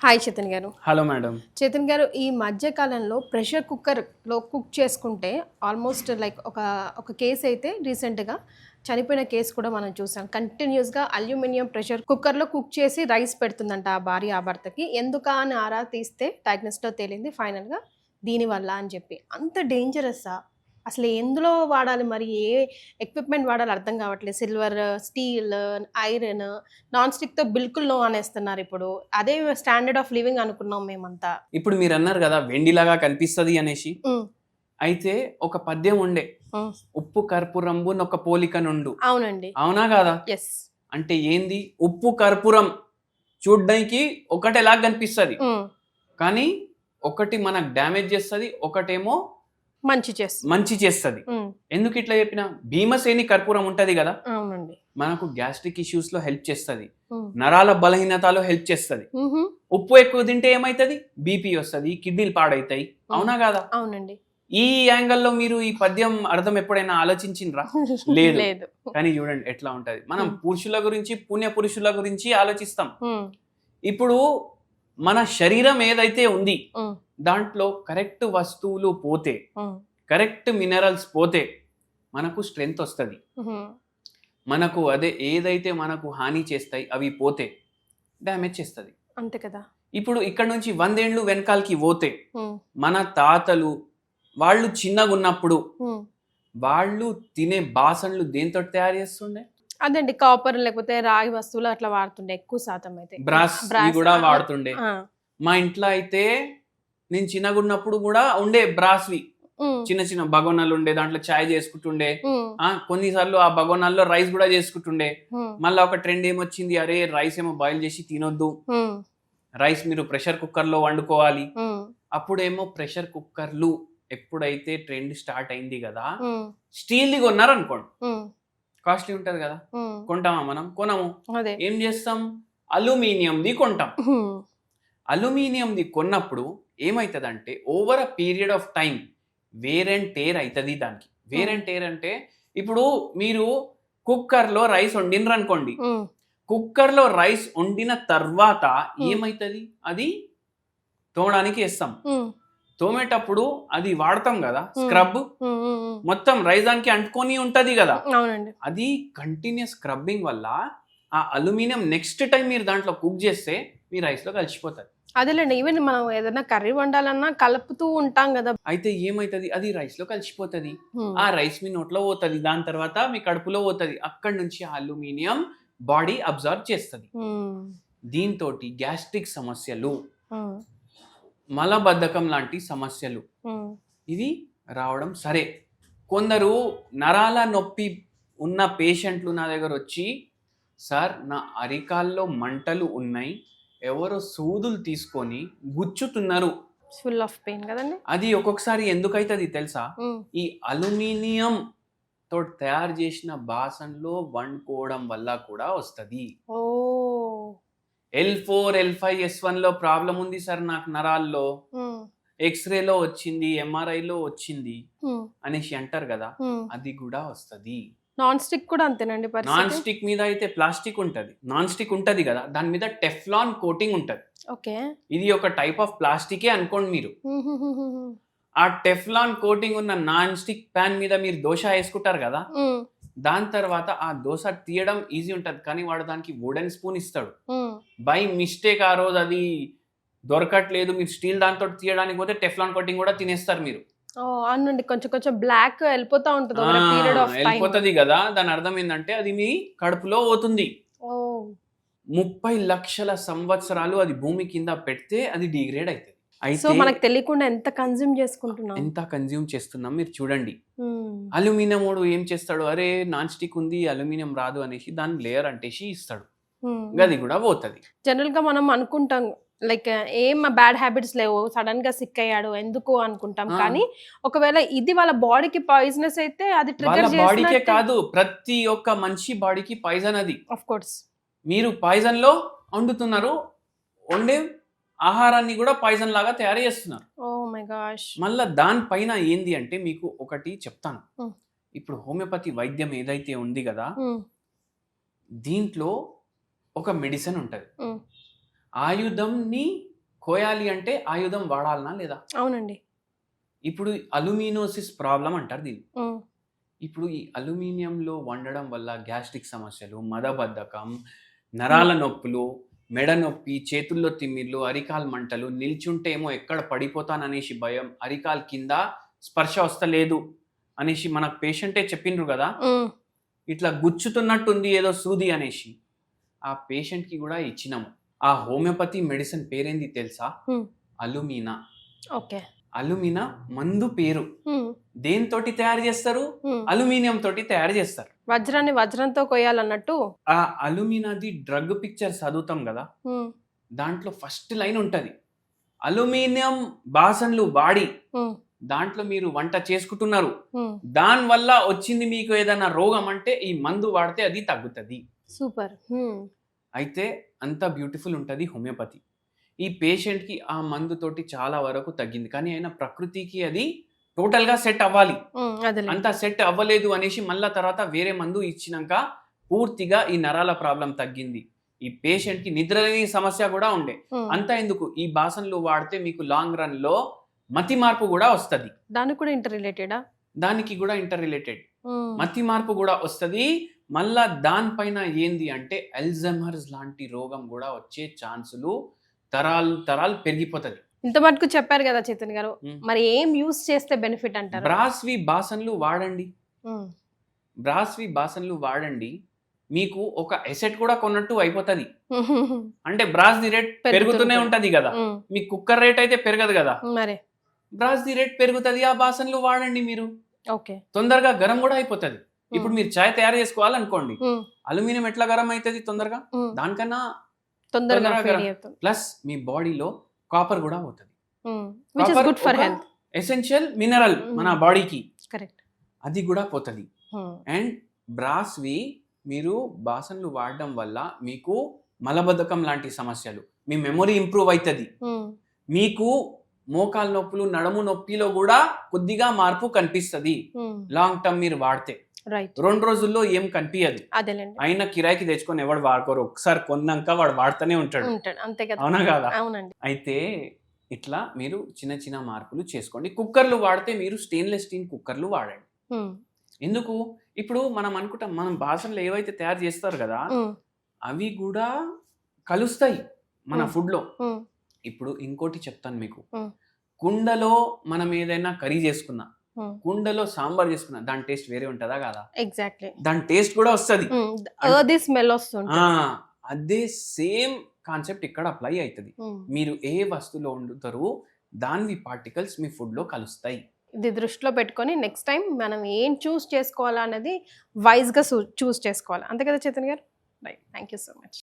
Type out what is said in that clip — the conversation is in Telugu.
హాయ్ చేతన్ గారు. Hello madam. చేతన్ గారు, ఈ మధ్య కాలంలో ప్రెషర్ కుక్కర్‌లో కుక్ చేసుకుంటే ఆల్మోస్ట్ లైక్ ఒక కేస్ అయితే రీసెంట్‌గా చనిపోయిన కేస్ కూడా మనం చూసాం. కంటిన్యూస్‌గా అల్యూమినియం ప్రెషర్ కుక్కర్‌లో కుక్ చేసి రైస్ పెడుతుందంట ఆ భార్య ఆ భర్తకి. ఎందుకా అని ఆరా తీస్తే డయాగ్నోస్‌లో తేలింది ఫైనల్‌గా దీనివల్ల అని చెప్పి. అంత డేంజరస్సా? అసలు ఎందులో వాడాలి, మరి ఏ ఎక్విప్‌మెంట్ వాడాలో అర్థం కావట్లేదు. సిల్వర్, స్టీల్, ఐరన్, నాన్ స్టిక్‌తో బిల్కుల్ నో అనేస్తున్నారు ఇప్పుడు. అదే స్టాండర్డ్ ఆఫ్ లివింగ్ అనుకున్నాం మేమంతా. ఇప్పుడు మీరు అన్నారు కదా వెండిలాగా కనిపిస్తది అనేసి. హ్మ్. అయితే ఒక పద్యం ఉండే, హ్మ్. ఉప్పు కర్పూరంబు నొక పోలిక నుండు. అవునండి. అవునా కాదా? యెస్. అంటే ఏంది, ఉప్పు కర్పూరం చూడ్డానికి ఒకటేలా కనిపిస్తది, హ్మ్. కానీ ఒకటి మనకు డ్యామేజ్ చేస్తుంది, ఒకటేమో మంచి చేస్తుంది. మంచి చేస్తుంది. హ్మ్. ఎందుకు ఇట్లా చెప్పిన, భీమసేని కర్పూరం ఉంటది కదా, అవునండి. మనకు గ్యాస్ట్రిక్ ఇష్యూస్ లో హెల్ప్ చేస్తుంది, హ్మ్. నరాల బలహీనతలో హెల్ప్ చేస్తుంది. హుహు. ఉప్పు ఎక్కువ తింటే ఏమైతుంది, బీపీ వస్తుంది, కిడ్నీలు పాడైతాయి. అవునా కాదా? అవునండి. ఈ యాంగిల్లో మీరు ఈ పద్యం అర్థం ఎప్పుడైనా ఆలోచించిండ్రా? లేదు. లేదు. కానీ చూడండి ఎట్లా ఉంటది. మనం హ్మ్. పురుషుల గురించి, పుణ్య పురుషుల గురించి ఆలోచిస్తాం. హ్మ్. ఇప్పుడు మన శరీరం ఏదైతే ఉంది హ్మ్. దాంట్లో కరెక్ట్ వస్తువులు పోతే, హ్మ్. కరెక్ట్ మినరల్స్ పోతే మనకు స్ట్రెంగ్త్ వస్తుంది. హుహు. మనకు అదే ఏదైతే మనకు హాని చేస్తాయి అవి పోతే డ్యామేజ్ చేస్తుంది. అంతే కదా. ఇప్పుడు ఇక్కడ నుంచి 100 ఏళ్ళు వెనకాలకి పోతే, హ్మ్. మన తాతలు వాళ్ళు చిన్నగా ఉన్నప్పుడు హ్మ్. వాళ్ళు తినే బాసన్లు దేంతో తయారు చేస్తుండే? అదండి, కాపర్ లేకపోతే రాగి వస్తువులు అట్లా వాడుతుండే ఎక్కువ శాతం అయితే. బ్రాస్ బ్రాస్ కూడా వాడుతుండే. ఆ! మా ఇంట్లో అయితే నేను చిన్నగా ఉన్నప్పుడు కూడా ఉండే బ్రాస్వి, హ్మ్. చిన్న చిన్న బగోనాలు ఉండే, దాంట్లో చాయ్ చేసుకుంటుండే. హ్మ్. కొన్నిసార్లు ఆ బగోనాల్లో రైస్ కూడా చేసుకుంటుండే. హ్మ్. మళ్ళీ ఒక ట్రెండ్ ఏమొచ్చింది, అరే రైస్ ఏమో బాయిల్ చేసి తినొద్దు, హ్మ్. రైస్ మీరు ప్రెషర్ కుక్కర్లో వండుకోవాలి. హ్మ్. అప్పుడేమో ప్రెషర్ కుక్కర్లు ఎప్పుడైతే ట్రెండ్ స్టార్ట్ అయింది కదా, హ్మ్. స్టీల్ది కొన్నారనుకోండి, హ్మ్. కాస్ట్లీ ఉంటది కదా, హ్మ్. కొంటామా మనం? కొనము. అదే. ఏం చేస్తాం, అల్యూమినియంది కొంటాం. హ్మ్. అల్యూమినియంది కొన్నప్పుడు ఏమవుతుందంటే over a period of time where and tear అవుతుంది దానికి. వేర్ అండ్ టేర్ అంటే, ఇప్పుడు మీరు కుక్కర్లో రైస్ వండినరు అనుకోండి, హ్మ్. కుక్కర్లో రైస్ వండిన తర్వాత హ్మ్. ఏమవుతుంది, అది తోమడానికి వేస్తాం. హ్మ్. తోమేటప్పుడు అది వాడతాం కదా హ్మ్. స్క్రబ్, హ్మ్. హ్మ్. మొత్తం రైస్ దానికి అంటుకొని ఉంటది కదా. అవునండి. అది కంటిన్యూస్ స్క్రబ్బింగ్ వల్ల ఆ అల్యూమినియం నెక్స్ట్ టైం మీరు దాంట్లో కుక్ చేస్తే మీ రైస్లో కలిసిపోతుంది. అదేలేండి. ఈవెన్ మనం ఏదైనా కర్రీ వండాలన్నా కలుపుతూ ఉంటాం గదా! అయితే ఏమవుతుంది, అది రైస్లో కలిసిపోతుంది. హ్మ్. ఆ రైస్ మీ నోట్లో పోతుంది, దాని తర్వాత మీ కడుపులో పోతుంది. అక్కడి నుంచి ఆ అల్యూమినియం బాడీ అబ్జర్వ్ చేస్తుంది. హ్మ్. దీంతో గ్యాస్ట్రిక్ సమస్యలు, హ్మ్. మలబద్ధకం లాంటి సమస్యలు హ్మ్. ఇది రావడం సరే. కొందరు నరాల నొప్పి ఉన్న పేషెంట్లు నా దగ్గర వచ్చి, సార్ నా అరికాల్లో మంటలు ఉన్నాయి, ఎవరో సూదులు తీసుకొని గుచ్చుతున్నారు. ఫుల్ ఆఫ్ పెయిన్ గదండీ! అది ఒక్కొక్కసారి ఎందుకైతుంది తెలుసా, హ్మ్. ఈ అల్యూమినియం తోటి తయారు చేసిన బాసన్లో వండుకోవడం వల్ల కూడా వస్తుంది. ఓహ్! L4 L5 S1లో ప్రాబ్లం ఉంది సార్ నాకు నరాల్లో, హ్మ్. ఎక్స్రేలో వచ్చింది, ఎంఆర్ఐలో వచ్చింది హ్మ్. అనేసి అంటారు కదా, హ్మ్. అది కూడా వస్తుంది. నాన్ స్టిక్ కూడా అంతేనండి నాన్ పరిస్థితి? స్టిక్ మీద అయితే ప్లాస్టిక్ ఉంటుంది, నాన్ స్టిక్ ఉంటుంది కదా, దాని మీద టెఫ్లాన్ కోటింగ్ ఉంటుంది. ఓకే. ఇది ఒక టైప్ ఆఫ్ ప్లాస్టికే అనుకోండి మీరు. హుహుహుహుహు. ఆ టెఫ్లాన్ కోటింగ్ ఉన్న నాన్ స్టిక్ ప్యాన్ మీద మీరు దోశ వేసుకుంటారు కదా, హ్మ్. దాని తర్వాత ఆ దోశ తీయడం ఈజీ ఉంటుంది, కానీ వాడు దానికి వుడెన్ స్పూన్ ఇస్తాడు. హ్మ్. బై మిస్టేక్ ఆ రోజు అది దొరకట్లేదు, మీరు స్టీల్ దాంతో తీయడానికి పోతే టెఫ్లాన్ కోటింగ్ కూడా తినేస్తారు మీరు. ఓహ్! అవునండి. కొంచెం కొంచెం బ్లాక్ ఎళ్ళిపోతా ఉంటది over a period of time. వెళ్ళిపోతుంది కదా, దాని అర్థం ఏంటంటే అది మీ కడుపులో పోతుంది. ఓహ్! 30 లక్షల సంవత్సరాలు అది భూమి కింద పెడితే అది డిగ్రేడ్ అవుతుంది. సో, అయితే మనకు తెలియకుండా ఎంత కన్జ్యూమ్ చేసుకుంటున్నాం. ఎంత కన్జ్యూమ్ చేస్తున్నాం మీరు చూడండి. హ్మ్. అల్యూమినియం వాడు ఏం చేస్తాడు, అరే నాన్ స్టిక్ ఉంది అల్యూమినియం రాదు అనేసి దాని లేయర్ అంటేసి ఇస్తాడు, హ్మ్. గది కూడా పోతుంది. జనరల్‌గా మనం అనుకుంటాం లైక్ ఏం బ్యాడ్ హ్యాబిట్స్ లేవు, సడెన్‌గా సిక్ అయ్యాడు ఎందుకు అనుకుంటాం. కానీ ఒకవేళ ఇది వాళ్ళ బాడీకి పాయిజనస్ అయితే అది వాళ్ళ ట్రిగ్గర్ బాడీకే చేసినట్టే. కాదు, ప్రతి ఒక్క మనిషి బాడీకి పాయిజన్ అది. Of course. మీరు పాయిజన్లో వండుతున్నారు, వండే ఆహారాన్ని కూడా పాయిజన్ లాగా తయారు చేస్తున్నారు. Oh my gosh! మళ్ళా దానిపైన ఏంది అంటే మీకు ఒకటి చెప్తాను. హ్మ్. ఇప్పుడు హోమియోపతి వైద్యం ఏదైతే ఉంది కదా, హ్మ్. దీంట్లో ఒక మెడిసిన్ ఉంటుంది. హ్మ్. ఆయుధంని కోయాలి అంటే ఆయుధం వాడాలనా లేదా? అవునండి. ఇప్పుడు అల్యూమినోసిస్ ప్రాబ్లం అంటారు దీన్ని. హ్మ్. ఇప్పుడు ఈ అల్యూమినియంలో వండడం వల్ల గ్యాస్ట్రిక్ సమస్యలు, మదబద్ధకం, నరాల నొప్పులు, మెడ నొప్పి, చేతుల్లో తిమ్మిర్లు, అరికాలు మంటలు, నిల్చుంటే ఏమో ఎక్కడ పడిపోతాననేసి భయం, అరికాలు కింద స్పర్శ వస్తలేదు అనేసి మన పేషెంటే చెప్పిండ్రు కదా, హ్మ్. ఇట్లా గుచ్చుతున్నట్టుంది ఏదో సూది అనేసి. ఆ పేషెంట్కి కూడా ఇచ్చినాము. ఆ హోమియోపతి మెడిసిన్ పేరేంది తెలుసా? హ్మ్. అలుమినా. ఓకే. అలుమినా మందు పేరు. హ్మ్. దేనితోటి తయారు చేస్తారు? హ్మ్. అల్యూమినియం తోటి తయారు చేస్తారు. వజ్రాన్ని వజ్రంతో కొయ్యాలన్నట్టు. ఆ అలుమినాది డ్రగ్ పిక్చర్ చదువుతాం కదా, హ్మ్. దాంట్లో ఫస్ట్ లైన్ ఉంటది, అల్యూమినియం బాసన్లు వాడి హ్మ్. దాంట్లో మీరు వంట చేసుకుంటున్నారు, హ్మ్. దాని వల్ల వచ్చింది మీకు ఏదైనా రోగం అంటే ఈ మందు వాడితే అది తగ్గుతుంది. సూపర్. హ్మ్. అయితే అంత బ్యూటిఫుల్ ఉంటుంది హోమియోపతి. ఈ పేషెంట్కి ఆ మందుతోటి చాలా వరకు తగ్గింది, కానీ అయినా ప్రకృతికి అది టోటల్గా సెట్ అవ్వాలి. హ్మ్. అదేలే. అంత సెట్ అవ్వలేదు అనేసి మళ్ళా తర్వాత వేరే మందు ఇచ్చినాక పూర్తిగా ఈ నరాల ప్రాబ్లం తగ్గింది. ఈ పేషెంట్కి నిద్రలేని సమస్య కూడా ఉండే. హ్మ్. అంతా ఎందుకు, ఈ బాసన్లు వాడితే మీకు లాంగ్ రన్లో మతి మార్పు కూడా వస్తుంది. దానికి కూడా ఇంటర్ రిలేటెడా? దానికి కూడా ఇంటర్ రిలేటెడ్. హ్మ్. మతి మార్పు కూడా వస్తుంది. మళ్ళా దానిపైన ఏంది అంటే అల్జైమర్స్ లాంటి రోగం కూడా వచ్చే ఛాన్సులు తరాలు తరాలు పెరిగిపోతుంది. ఇంత మటుకు చెప్పారు కదా చైతన్య గారు. మరి ఏం యూస్ చేస్తే బెనిఫిట్ అంటారు? బ్రాస్వి బాసన్లు వాడండి. హ్మ్. బ్రాస్వి బాసన్లు వాడండి. మీకు ఒక ఎసెట్ కూడా కొన్నట్టు అయిపోతుంది. అంటే బ్రాస్ ది రేట్ పెరుగుతూనే ఉంటది కదా, హ్మ్. మీ కుక్కర్ రేట్ అయితే పెరగదు కదా, మరి బ్రాస్ ది రేట్ పెరుగుతుంది. ఆ బాసన్లు వాడండి మీరు. ఓకే. తొందరగా గరం కూడా అయిపోతుంది. ఇప్పుడు మీరు చాయ్ తయారు చేసుకోవాలనుకోండి, హ్మ్. అల్యూమినియం ఎట్లా గరం అవుతుంది తొందరగా, హ్మ్. దానికన్నా తొందరగా తొందరగా ఫెయిల్ అవుతుంది. ప్లస్ మీ బాడీలో కాపర్ కూడా అవుతుంది. Which is good for health. Essential mineral మన బాడీకి, కరెక్ట్. అది కూడా పోతుంది. అండ్ బ్రాస్వి మీరు బాసన్లు వాడడం వల్ల మీకు మలబద్ధకం లాంటి సమస్యలు, మీ మెమొరీ ఇంప్రూవ్ అవుతుంది, మీకు మోకాలు నొప్పులు, నడుము నొప్పిలో కూడా కొద్దిగా మార్పు కనిపిస్తుంది లాంగ్ టర్మ్ మీరు వాడితే. రైట్. 2 రోజుల్లో ఏం కనిపించదు. అదేలేండి. అయినా కిరాయికి తెచ్చుకొని ఎవడు వాడుకోరు, ఒకసారి కొన్నాక వాడు వాడుతూనే ఉంటాడు. అంతే కదా. అవునా కాదా? అవునండి. అయితే ఇట్లా మీరు చిన్న చిన్న మార్పులు చేసుకోండి. కుక్కర్లు వాడితే మీరు స్టెయిన్లెస్ స్టీల్ కుక్కర్లు వాడండి. ఎందుకు, ఇప్పుడు మనం అనుకుంటాం మనం బాసన్లు ఏవైతే తయారు చేస్తారు కదా, అవి కూడా కలుస్తాయి మన ఫుడ్లో. ఇప్పుడు ఇంకోటి చెప్తాను మీకు, కుండలో మనం ఏదైనా కర్రీ చేసుకున్నా, కుండలో సాంబార్ చేసుకున్నా, దాని టేస్ట్ వేరే ఉంటుందా కాదా? ఎగ్జాక్ట్లీ. దాని టేస్ట్ కూడా వస్తుంది, అది స్మెల్ వస్తుంది. అదే సేమ్ కాన్సెప్ట్ ఇక్కడ అప్లై అవుతుంది. మీరు ఏ వస్తువులో వండుతారో దాని పార్టికల్స్ మీ ఫుడ్లో కలుస్తాయి. ఇది దృష్టిలో పెట్టుకొని నెక్స్ట్ టైం మనం ఏం చూస్ చేసుకోవాలా అనేది వైజ్గా చూస్ చేసుకోవాలి. అంతే కదా చైతన్య గారు? Right. Thank you so much.